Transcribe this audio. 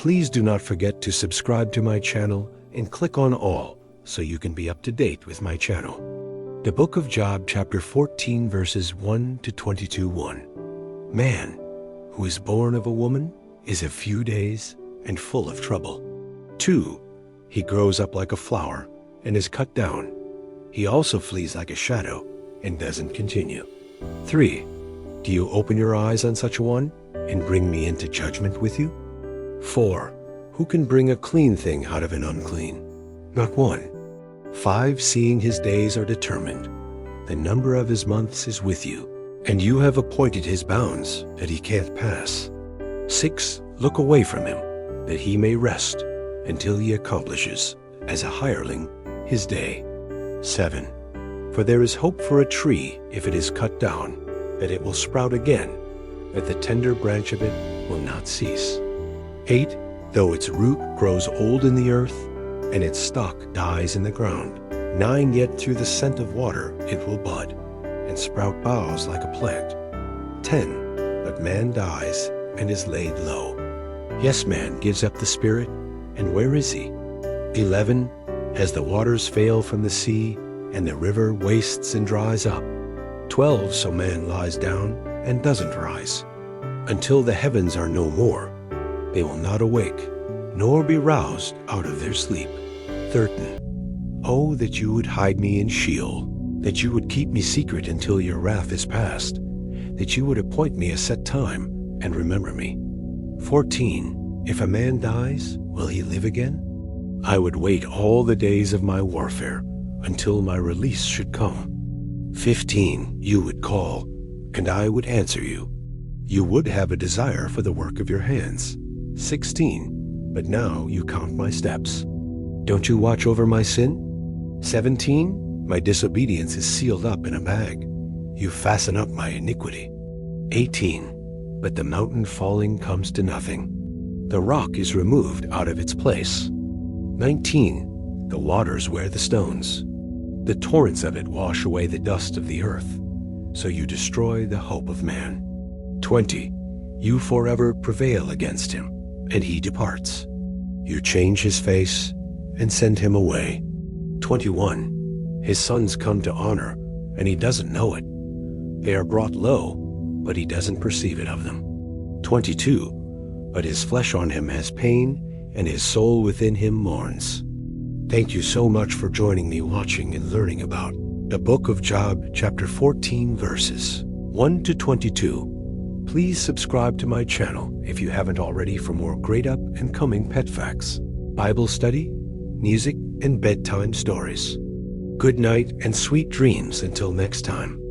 Please do not forget to subscribe to my channel and click on all so you can be up to date with my channel. The Book of Job, chapter 14, verses 1 to 22:1. Man who is born of a woman is a few days and full of trouble. 2. He grows up like a flower and is cut down. He also flees like a shadow and doesn't continue. 3. Do you open your eyes on such a one and bring me into judgment with you? 4. Who can bring a clean thing out of an unclean? Not one. 5. Seeing his days are determined, the number of his months is with you, and you have appointed his bounds that he can't pass. 6. Look away from him, that he may rest until he accomplishes, as a hireling, his day. 7. For there is hope for a tree if it is cut down, that it will sprout again, that the tender branch of it will not cease. 8. Though its root grows old in the earth, and its stalk dies in the ground, 9. Yet through the scent of water it will bud, and sprout boughs like a plant. 10. But man dies and is laid low. Yes, man gives up the spirit, and where is he? 11. As the waters fail from the sea, and the river wastes and dries up. 12. So man lies down and doesn't rise. Until the heavens are no more, they will not awake, nor be roused out of their sleep. 13. Oh, that you would hide me in Sheol, that you would keep me secret until your wrath is past, that you would appoint me a set time and remember me. 14. If a man dies, will he live again? I would wait all the days of my warfare until my release should come. 15. You would call, and I would answer you. You would have a desire for the work of your hands. 16. But now you count my steps. Don't you watch over my sin? 17. My disobedience is sealed up in a bag. You fasten up my iniquity. 18. But the mountain falling comes to nothing. The rock is removed out of its place. 19. The waters wear the stones. The torrents of it wash away the dust of the earth. So you destroy the hope of man. 20. You forever prevail against him, and he departs. You change his face and send him away. 21. His sons come to honor, and he doesn't know it. They are brought low, but he doesn't perceive it of them. 22. But his flesh on him has pain, and his soul within him mourns. Thank you so much for joining me watching and learning about the Book of Job, chapter 14, verses 1 to 22. Please subscribe to my channel if you haven't already for more great up and coming pet facts, Bible study, music, and bedtime stories. Good night and sweet dreams until next time.